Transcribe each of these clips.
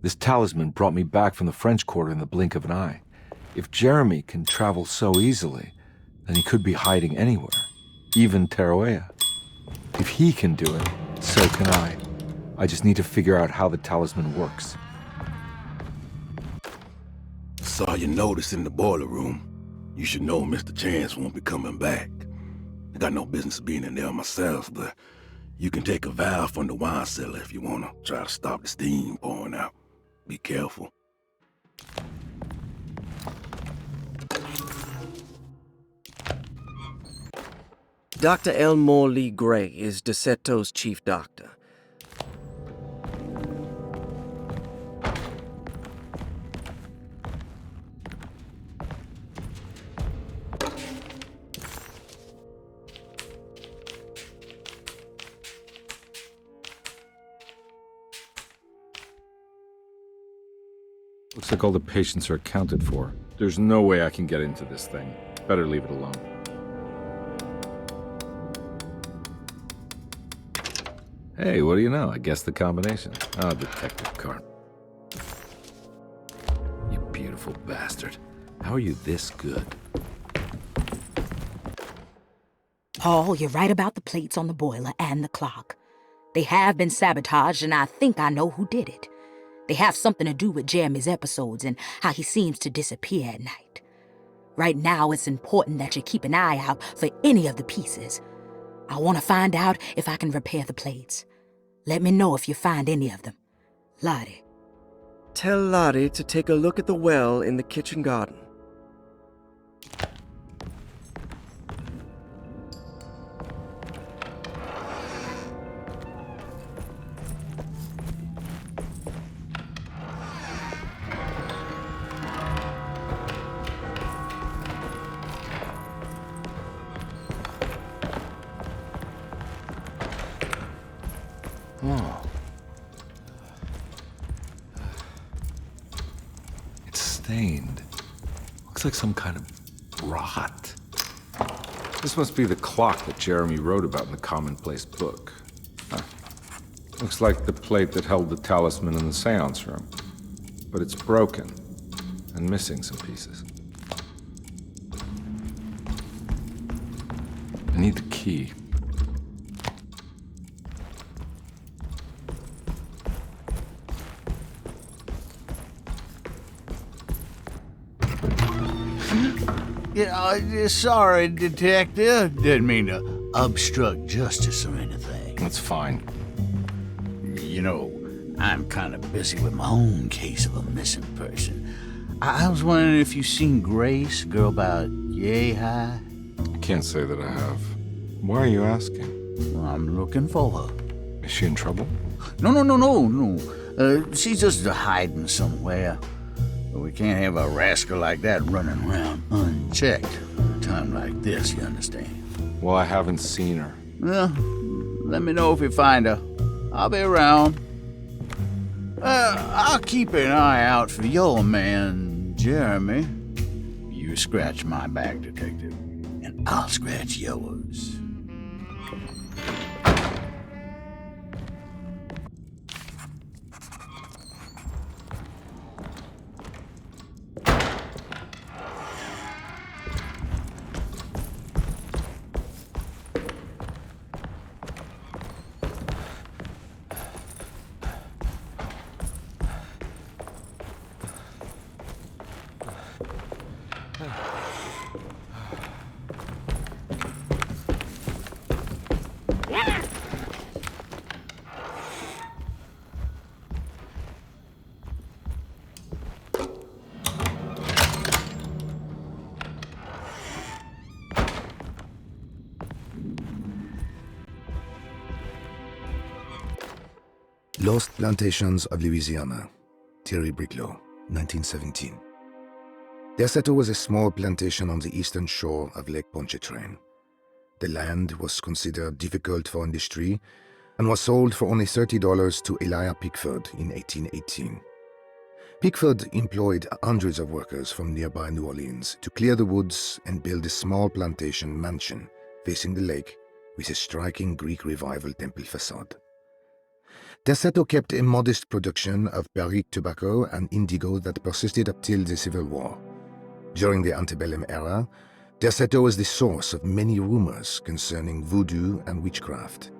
This talisman brought me back from the French Quarter in the blink of an eye. If Jeremy can travel so easily, then he could be hiding anywhere, even Tarawea. If he can do it, so can I. I just need to figure out how the talisman works. Saw your notice in the boiler room. You should know Mr. Chance won't be coming back. I got no business being in there myself, but you can take a valve from the wine cellar if you want to try to stop the steam pouring out. Be careful. Dr. Elmore Lee Gray is Derceto's chief doctor. Looks like all the patients are accounted for. There's no way I can get into this thing. Better leave it alone. Hey, what do you know? I guessed the combination. Ah, Detective Carnby. You beautiful bastard. How are you this good? Paul, you're right about the plates on the boiler and the clock. They have been sabotaged, and I think I know who did it. They have something to do with Jeremy's episodes and how he seems to disappear at night. Right now, it's important that you keep an eye out for any of the pieces. I want to find out if I can repair the plates. Let me know if you find any of them. Lottie. Tell Lottie to take a look at the well in the kitchen garden. Oh. It's stained. Looks like some kind of rot. This must be the clock that Jeremy wrote about in the commonplace book. Huh. Looks like the plate that held the talisman in the seance room. But it's broken and missing some pieces. I need the key. Yeah, sorry, Detective. Didn't mean to obstruct justice or anything. That's fine. You know, I'm kind of busy with my own case of a missing person. I was wondering if you've seen Grace, a girl about yay high? I can't say that I have. Why are you asking? Well, I'm looking for her. Is she in trouble? No. She's just hiding somewhere. But we can't have a rascal like that running around unchecked at a time like this, you understand? Well, I haven't seen her. Well, let me know if you find her. I'll be around. I'll keep an eye out for your man, Jeremy. You scratch my back, Detective, and I'll scratch yours. Lost Plantations of Louisiana, Thierry Briclot, 1917. Derceto was a small plantation on the eastern shore of Lake Pontchartrain. The land was considered difficult for industry and was sold for only $30 to Elijah Pickford in 1818. Pickford employed hundreds of workers from nearby New Orleans to clear the woods and build a small plantation mansion facing the lake with a striking Greek Revival temple facade. Derceto kept a modest production of Barrique tobacco and indigo that persisted up till the Civil War. During the antebellum era, Derceto was the source of many rumors concerning voodoo and witchcraft.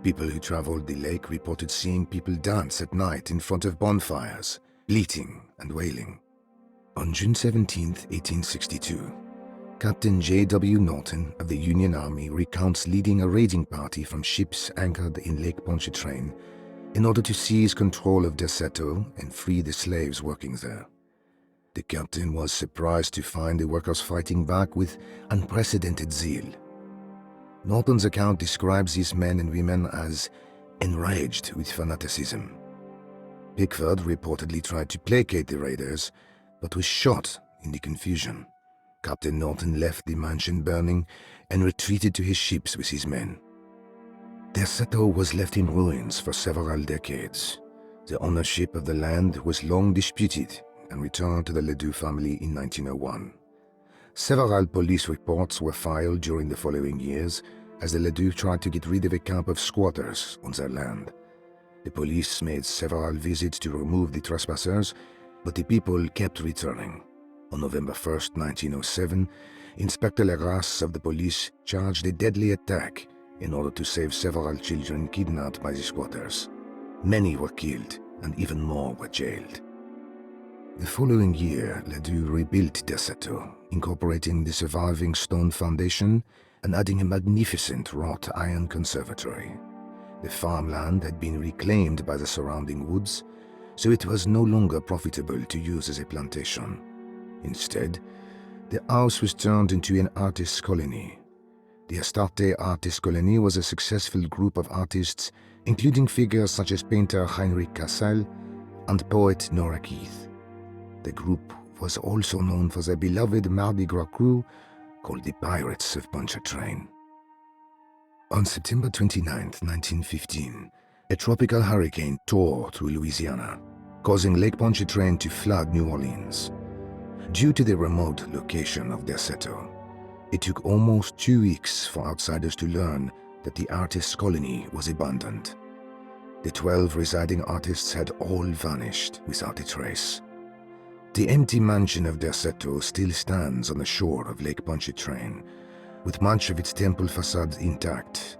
People who traveled the lake reported seeing people dance at night in front of bonfires, bleating and wailing. On June 17, 1862, Captain J.W. Norton of the Union Army recounts leading a raiding party from ships anchored in Lake Pontchartrain in order to seize control of Derceto and free the slaves working there. The captain was surprised to find the workers fighting back with unprecedented zeal. Norton's account describes these men and women as enraged with fanaticism. Pickford reportedly tried to placate the raiders, but was shot in the confusion. Captain Norton left the mansion burning and retreated to his ships with his men. Derceto was left in ruins for several decades. The ownership of the land was long disputed and returned to the Ledoux family in 1901. Several police reports were filed during the following years as the Ledoux tried to get rid of a camp of squatters on their land. The police made several visits to remove the trespassers, but the people kept returning. On November 1st, 1907, Inspector Legrasse of the police charged a deadly attack in order to save several children kidnapped by the squatters. Many were killed and even more were jailed. The following year, Ledoux rebuilt Derceto, incorporating the surviving stone foundation and adding a magnificent wrought iron conservatory. The farmland had been reclaimed by the surrounding woods, so it was no longer profitable to use as a plantation. Instead, the house was turned into an artist's colony. The Astarte Artist Colony was a successful group of artists, including figures such as painter Heinrich Cassel and poet Nora Keith. The group was also known for their beloved Mardi Gras crew called the Pirates of Pontchartrain. On September 29, 1915, a tropical hurricane tore through Louisiana, causing Lake Pontchartrain to flood New Orleans. Due to the remote location of Derceto, it took almost 2 weeks for outsiders to learn that the artist's colony was abandoned. The 12 residing artists had all vanished without a trace. The empty mansion of Derceto still stands on the shore of Lake Pontchartrain, with much of its temple facade intact.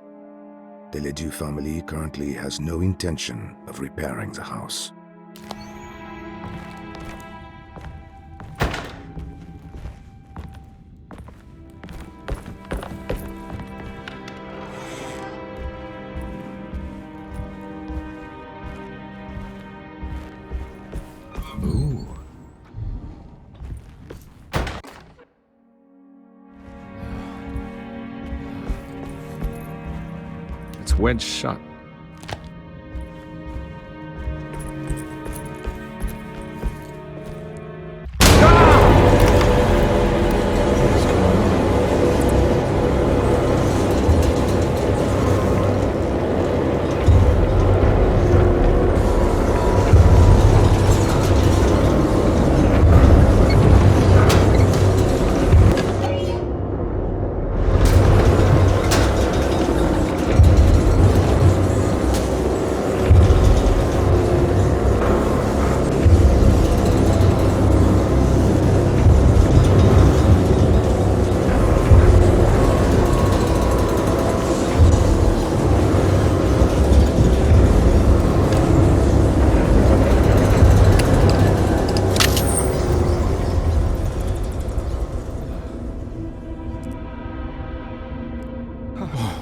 The Ledoux family currently has no intention of repairing the house. Ooh. It's wedged shut.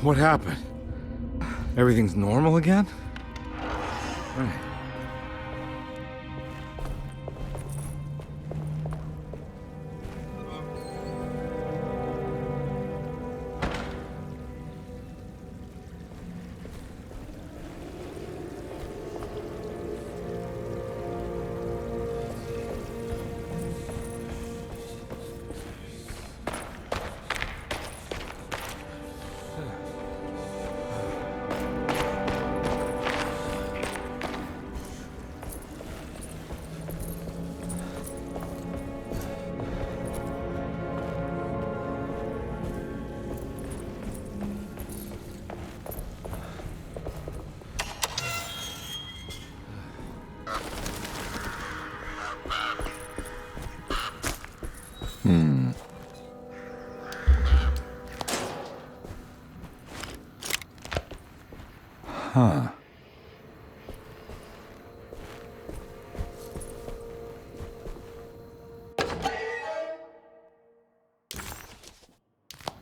What happened? Everything's normal again? Right. Huh.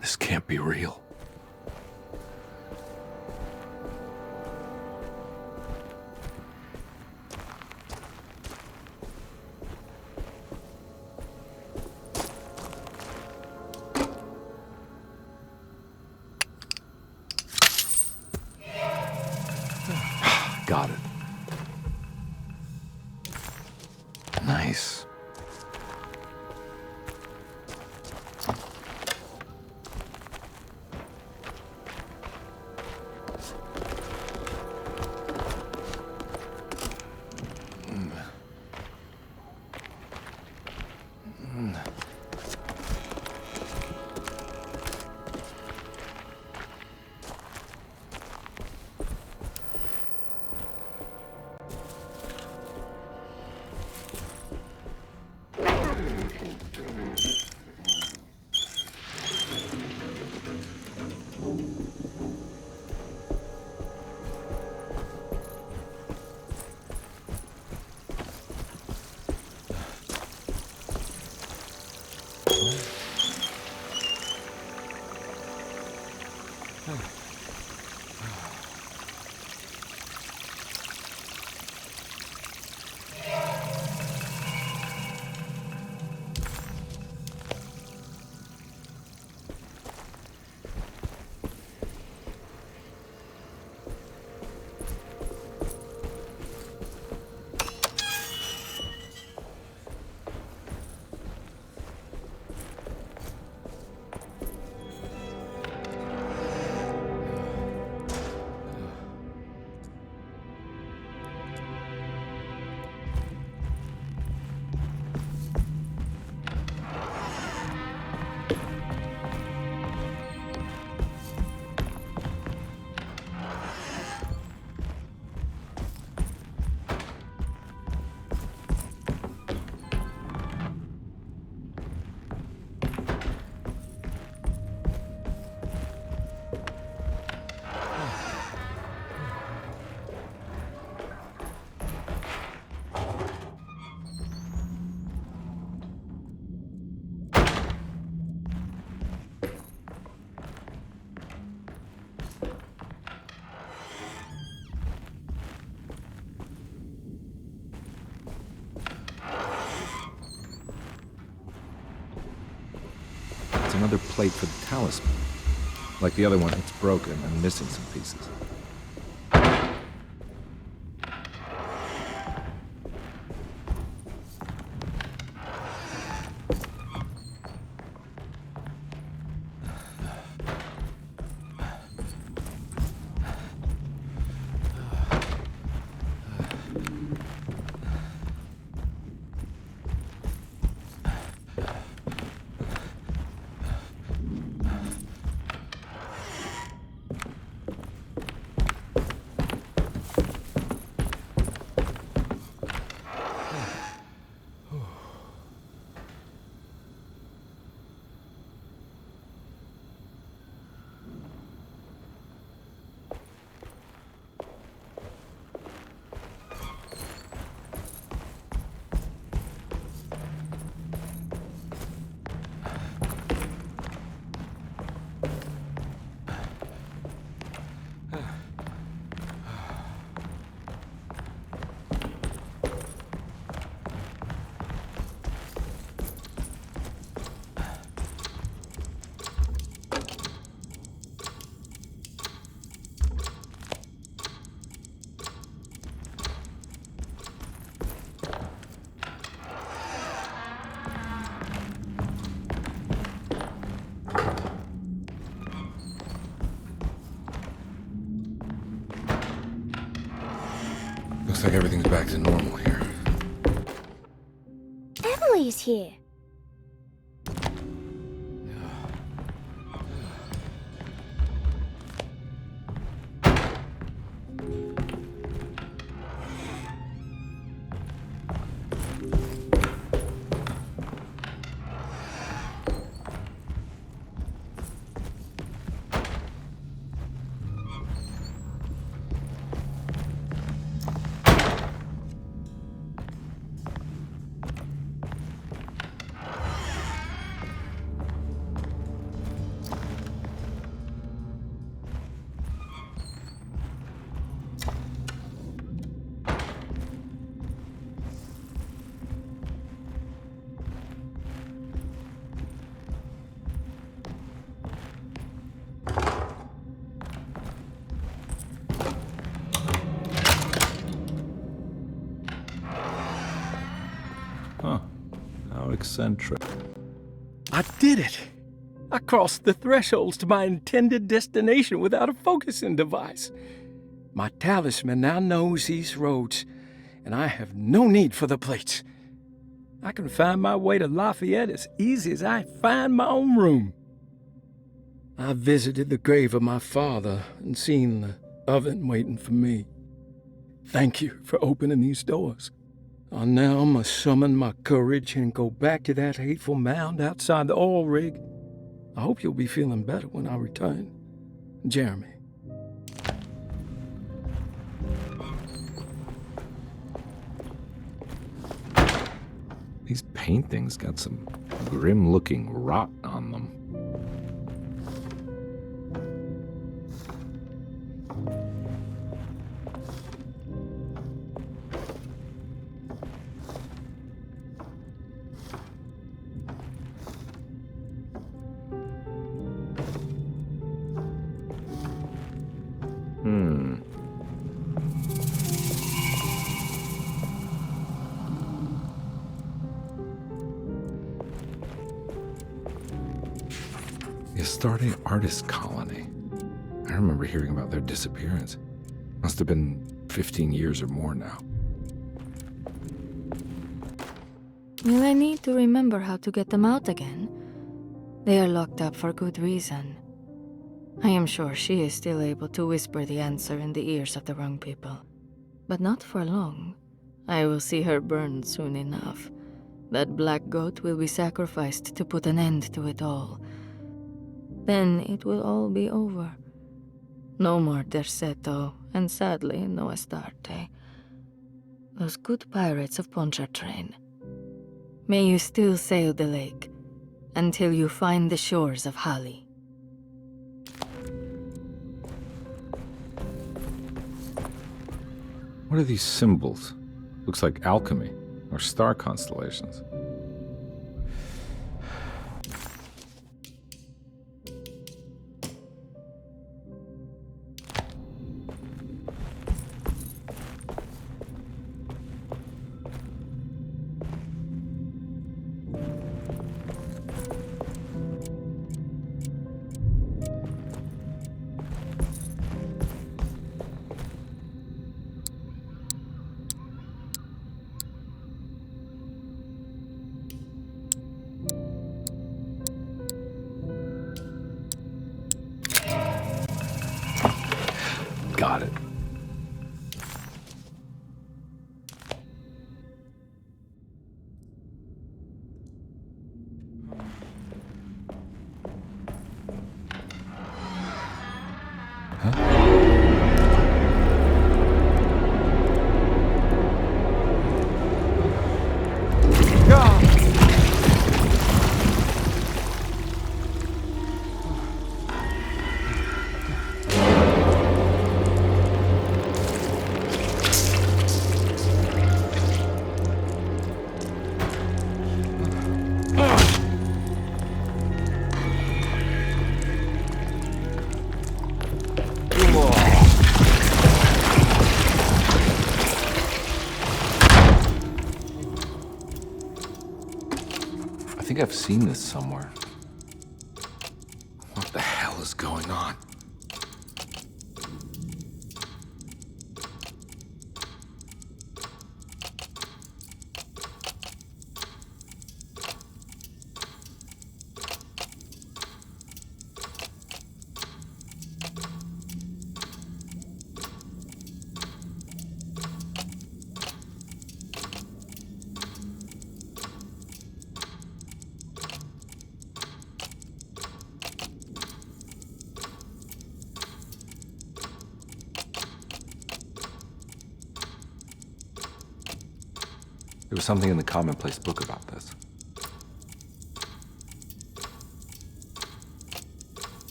This can't be real. Got it. Nice. Another plate for the talisman. Like the other one, it's broken and missing some pieces. Looks like everything's back to normal here. Emily's here. eccentric. I did it! I crossed the thresholds to my intended destination without a focusing device. My talisman now knows these roads, and I have no need for the plates. I can find my way to Lafayette as easy as I find my own room. I visited the grave of my father and seen the oven waiting for me. Thank you for opening these doors. I now must summon my courage and go back to that hateful mound outside the oil rig. I hope you'll be feeling better when I return. Jeremy. These paintings got some grim-looking rot on them. The Astarte Artist Colony. I remember hearing about their disappearance. Must have been 15 years or more now. Will I need to remember how to get them out again? They are locked up for good reason. I am sure she is still able to whisper the answer in the ears of the wrong people. But not for long. I will see her burned soon enough. That black goat will be sacrificed to put an end to it all. Then it will all be over. No more Derceto, and sadly, no Astarte. Those good pirates of Pontchartrain. May you still sail the lake, until you find the shores of Hali. What are these symbols? Looks like alchemy, or star constellations. Got it. I think I've seen this somewhere. What the hell is going on? There was something in the commonplace book about this.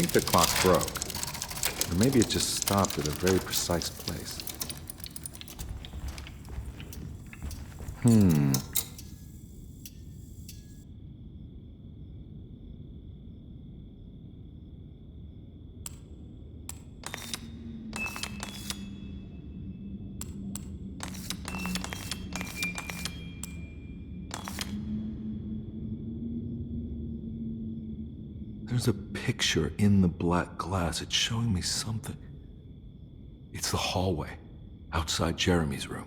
think the clock broke. Or maybe it just stopped at a very precise place. There's a picture in the black glass. It's showing me something. It's the hallway outside Jeremy's room.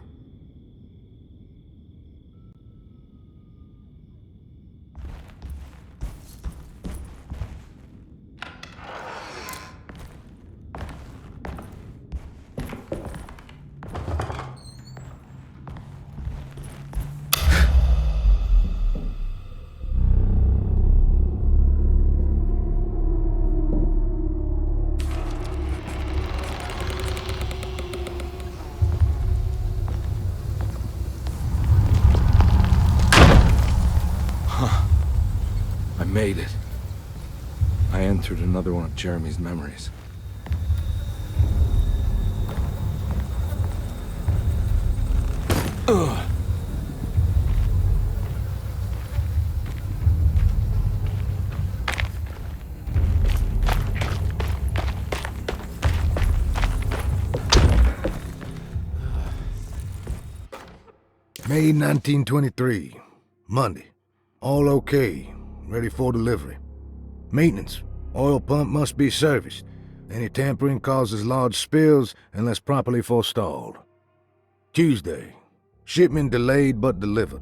I made it. I entered another one of Jeremy's memories. Ugh. May 1923. Monday. All okay. Ready for delivery. Maintenance. Oil pump must be serviced. Any tampering causes large spills unless properly forestalled. Tuesday. Shipment delayed but delivered.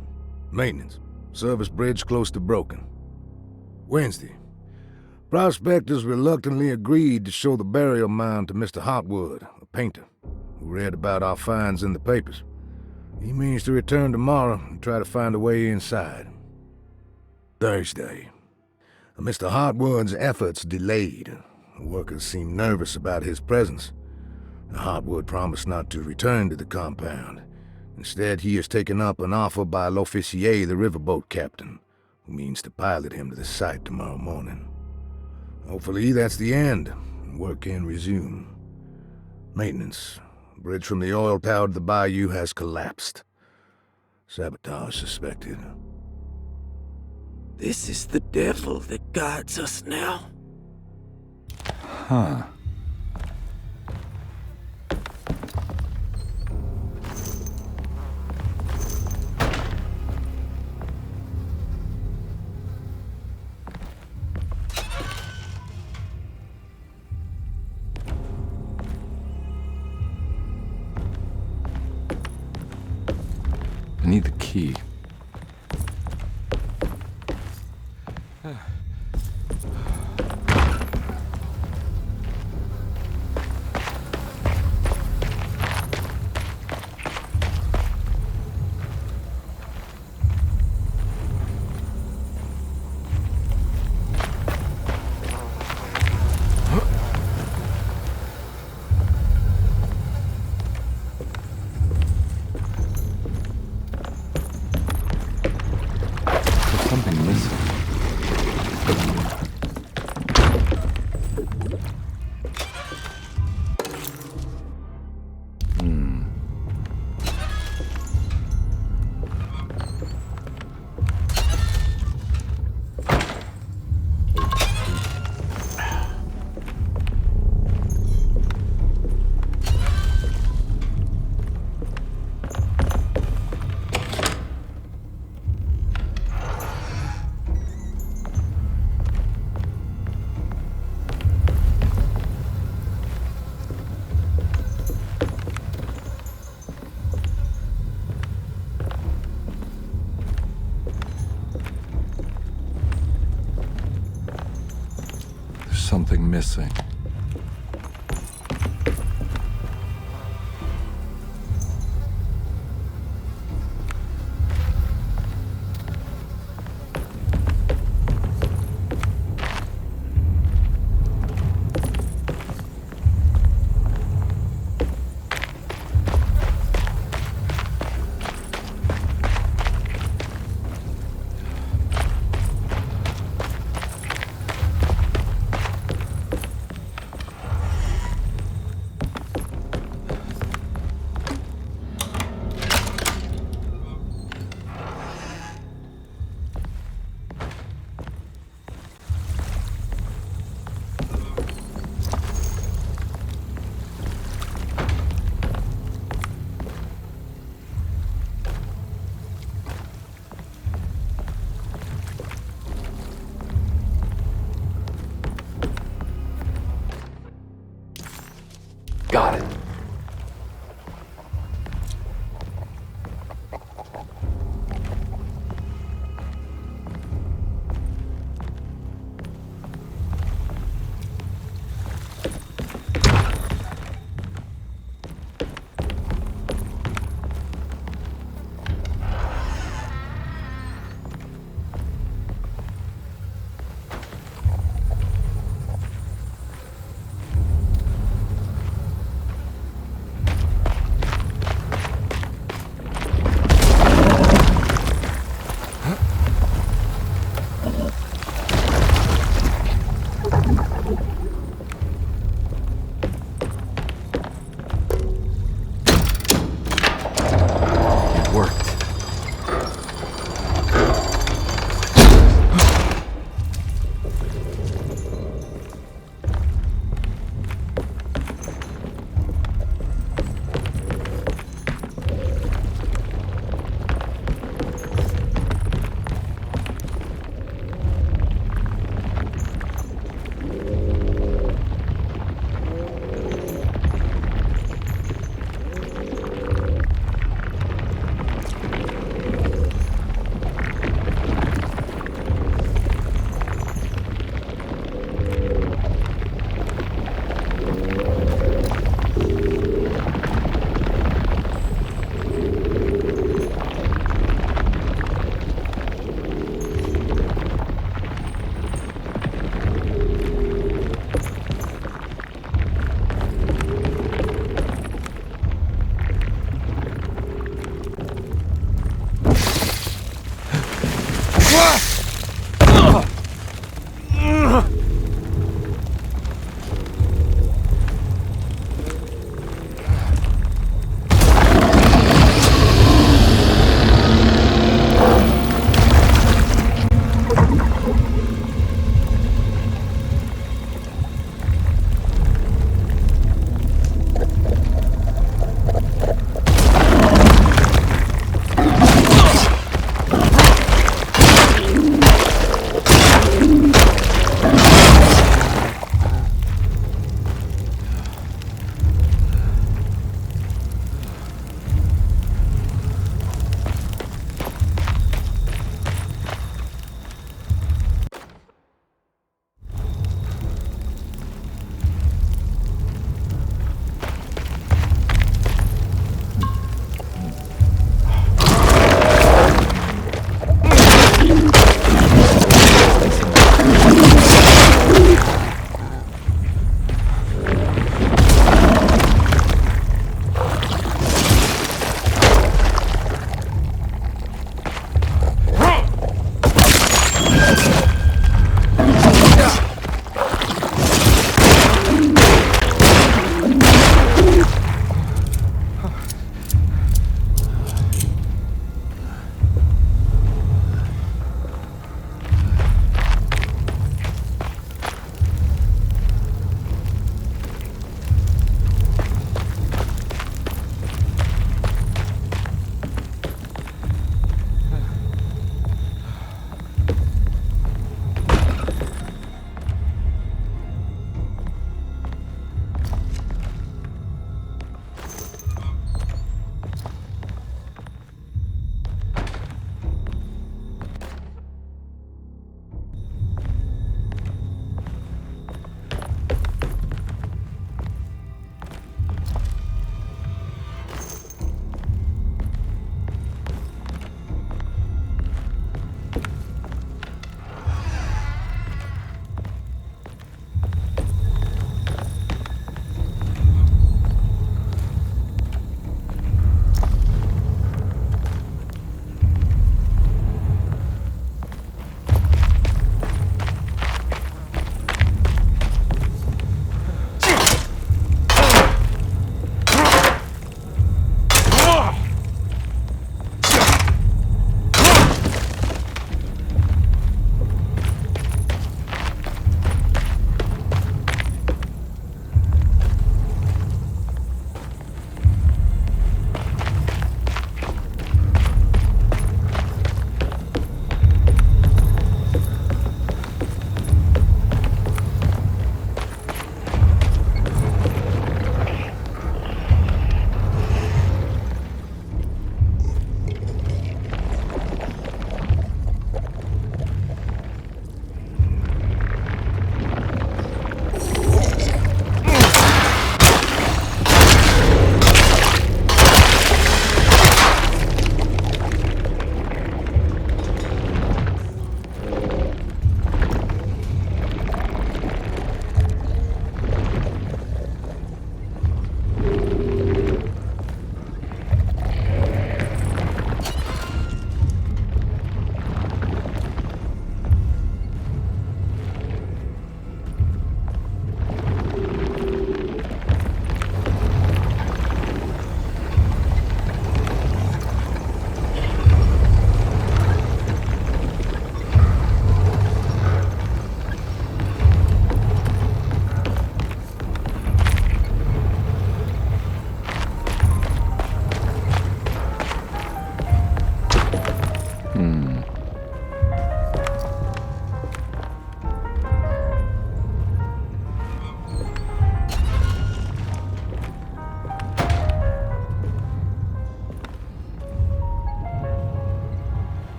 Maintenance. Service bridge close to broken. Wednesday. Prospectors reluctantly agreed to show the burial mound to Mr. Hartwood, a painter, who read about our finds in the papers. He means to return tomorrow and try to find a way inside. Thursday. Mr. Hartwood's efforts delayed. The workers seemed nervous about his presence. Hartwood promised not to return to the compound. Instead, he has taken up an offer by L'Officier, the riverboat captain, who means to pilot him to the site tomorrow morning. Hopefully that's the end, and work can resume. Maintenance. Bridge from the oil tower to the bayou has collapsed. Sabotage suspected. This is the devil that guides us now. Huh. I need the key. Something missing. Something missing.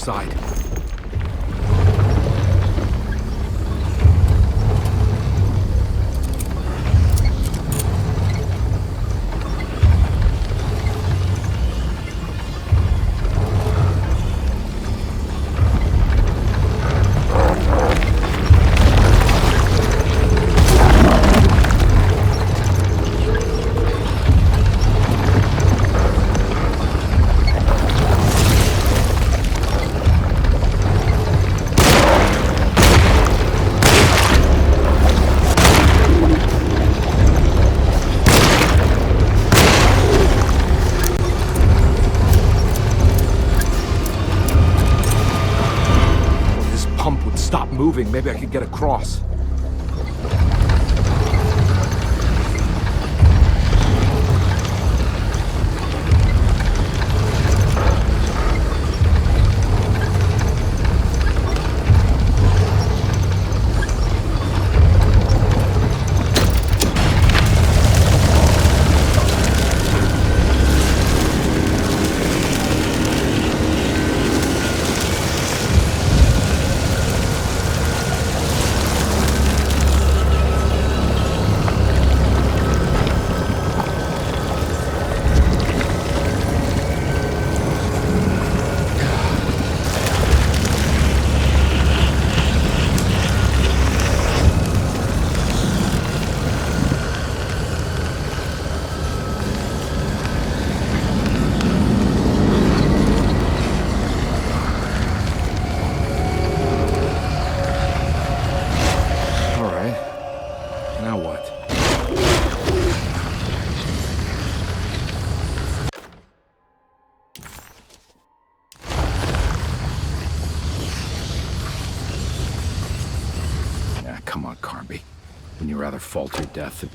outside. Moving, maybe I could get across. Come on, Carnby. Wouldn't you rather fall to your death than...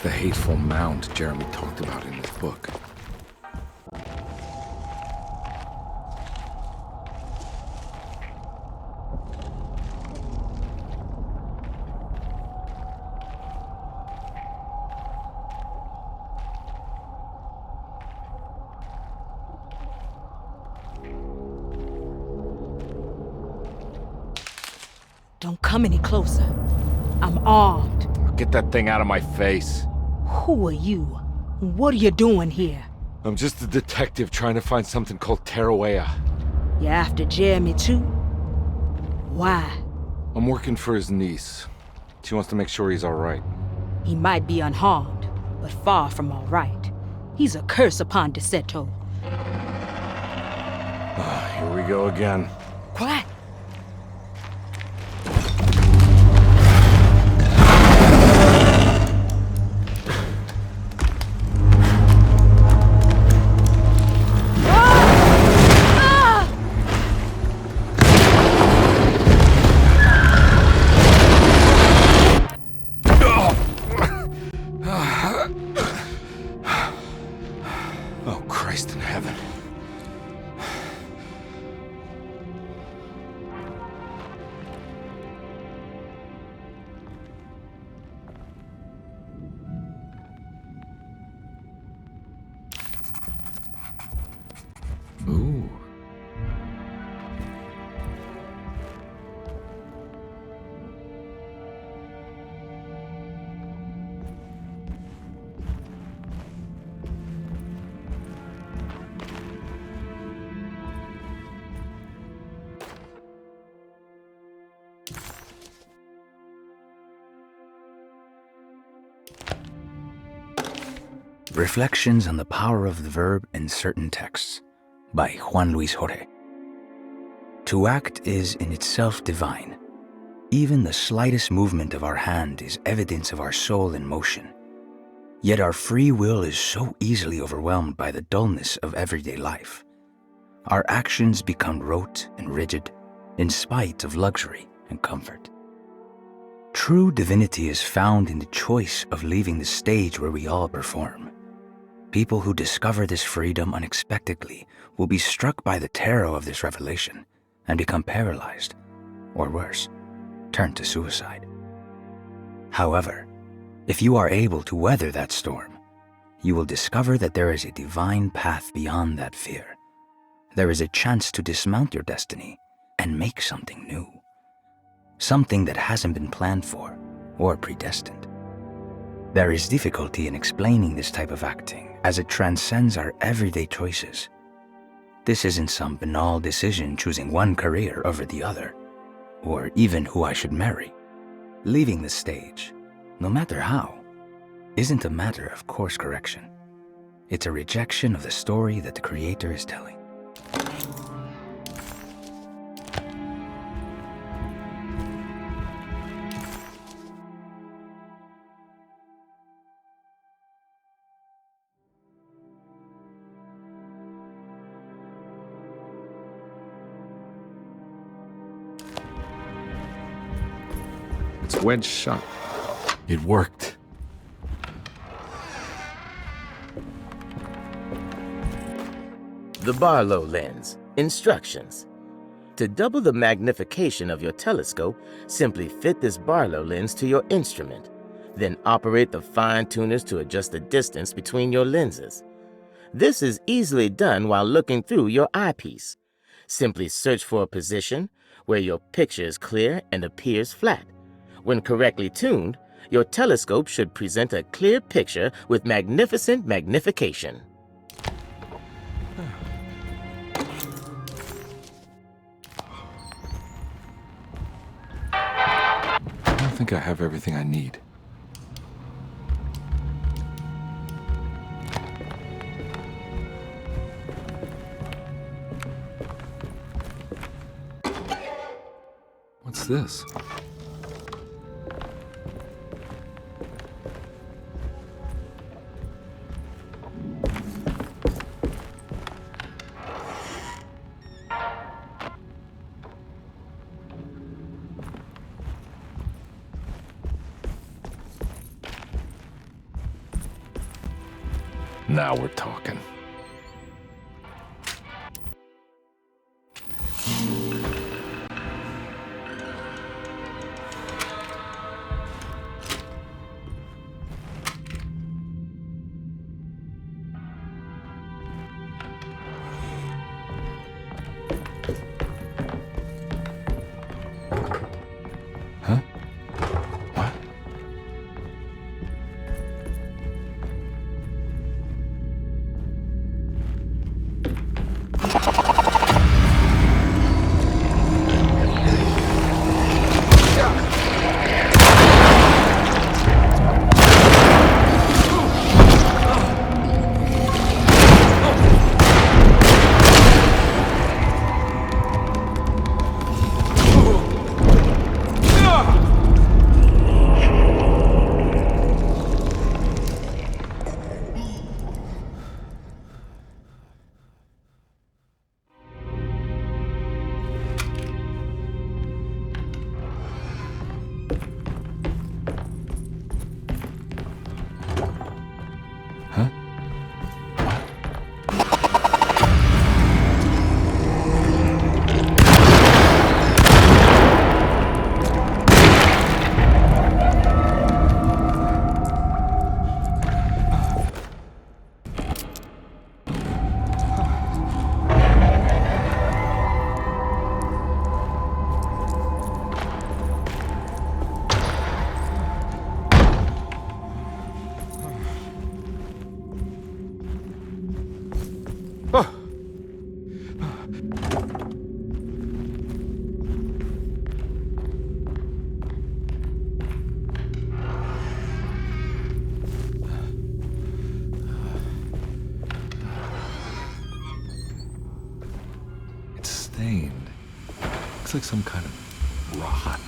The hateful mound Jeremy talked about in his book. Don't come any closer. I'm armed. Get that thing out of my face. Who are you? What are you doing here? I'm just a detective trying to find something called Teruea. You after Jeremy too? Why? I'm working for his niece. She wants to make sure he's all right. He might be unharmed, but far from all right. He's a curse upon Derceto. Here we go again. Quiet! Oh, Christ in heaven. Ooh. Reflections on the Power of the Verb in Certain Texts by Juan Luis Jorge. To act is in itself divine. Even the slightest movement of our hand is evidence of our soul in motion. Yet our free will is so easily overwhelmed by the dullness of everyday life. Our actions become rote and rigid, in spite of luxury and comfort. True divinity is found in the choice of leaving the stage where we all perform. People who discover this freedom unexpectedly will be struck by the terror of this revelation and become paralyzed, or worse, turn to suicide. However, if you are able to weather that storm, you will discover that there is a divine path beyond that fear. There is a chance to dismount your destiny and make something new. Something that hasn't been planned for or predestined. There is difficulty in explaining this type of acting as it transcends our everyday choices. This isn't some banal decision choosing one career over the other, or even who I should marry. Leaving the stage, no matter how, isn't a matter of course correction. It's a rejection of the story that the Creator is telling. It's wedged shut. It worked. The Barlow lens. Instructions. To double the magnification of your telescope, simply fit this Barlow lens to your instrument. Then operate the fine tuners to adjust the distance between your lenses. This is easily done while looking through your eyepiece. Simply search for a position where your picture is clear and appears flat. When correctly tuned, your telescope should present a clear picture with magnificent magnification. I don't think I have everything I need. What's this? Now we're talking. Huh? What? Looks like some kind of rot.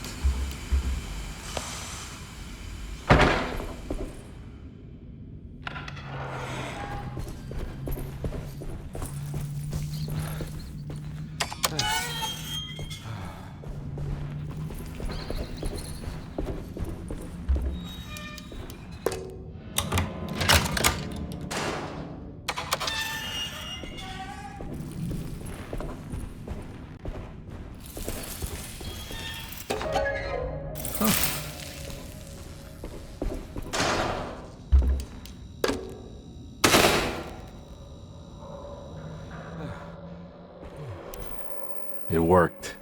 It worked.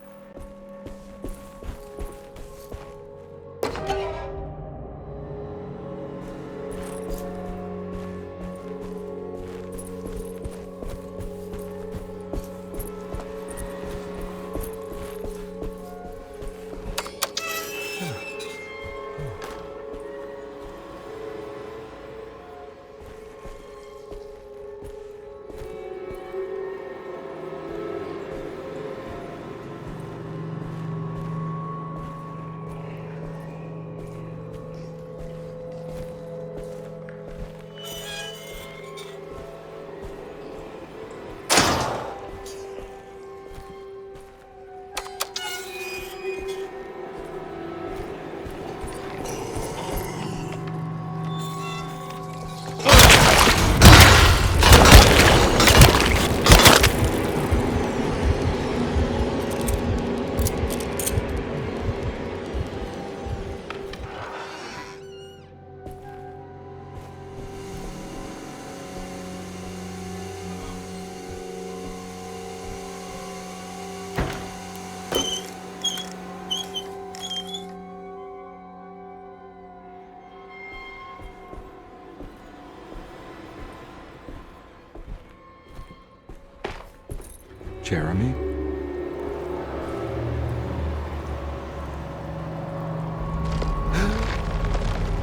Jeremy?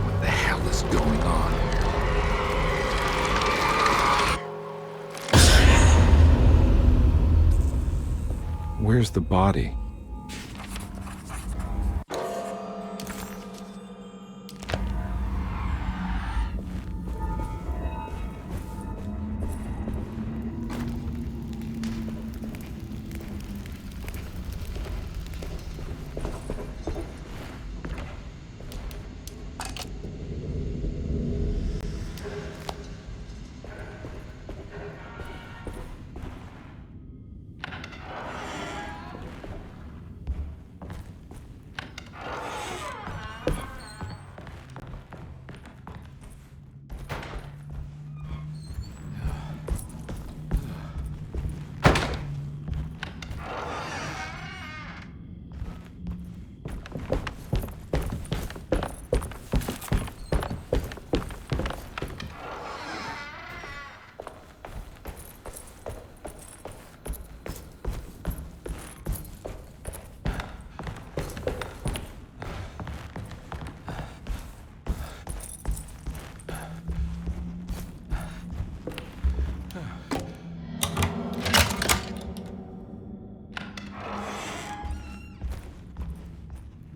What the hell is going on? Where's the body?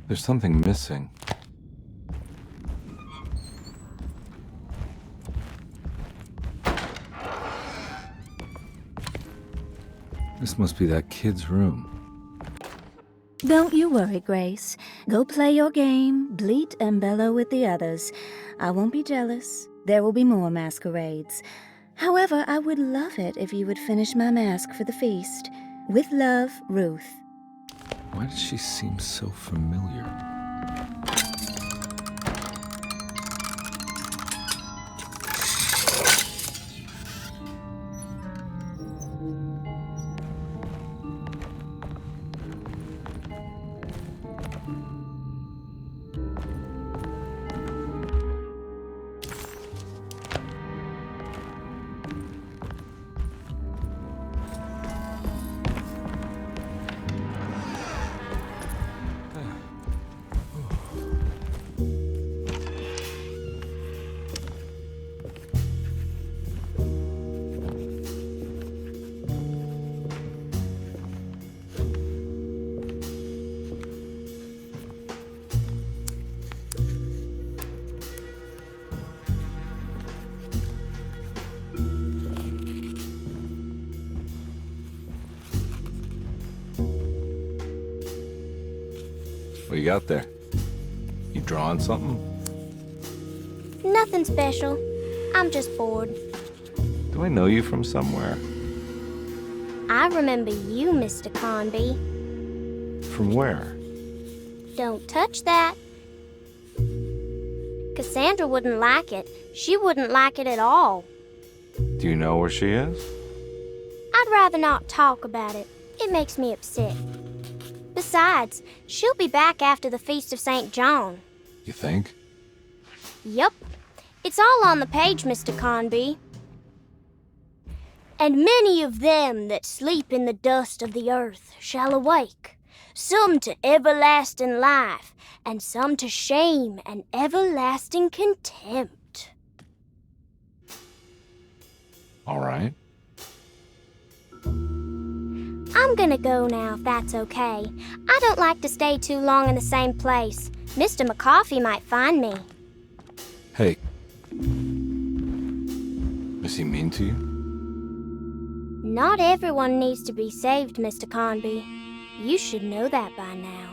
There's something missing. This must be that kid's room. Don't you worry, Grace. Go play your game, bleat and bellow with the others. I won't be jealous. There will be more masquerades. However, I would love it if you would finish my mask for the feast. With love, Ruth. Why does she seem so familiar? What you got there? You drawing something? Nothing special. I'm just bored. Do I know you from somewhere? I remember you, Mr. Carnby. From where? Don't touch that. Cassandra wouldn't like it. She wouldn't like it at all. Do you know where she is? I'd rather not talk about it. It makes me upset. Besides, she'll be back after the Feast of St. John. You think? Yup. It's all on the page, Mr. Carnby. And many of them that sleep in the dust of the earth shall awake, some to everlasting life, and some to shame and everlasting contempt. All right. I'm gonna go now, if that's okay. I don't like to stay too long in the same place. Mr. McCoffey might find me. Hey. Is he mean to you? Not everyone needs to be saved, Mr. Carnby. You should know that by now.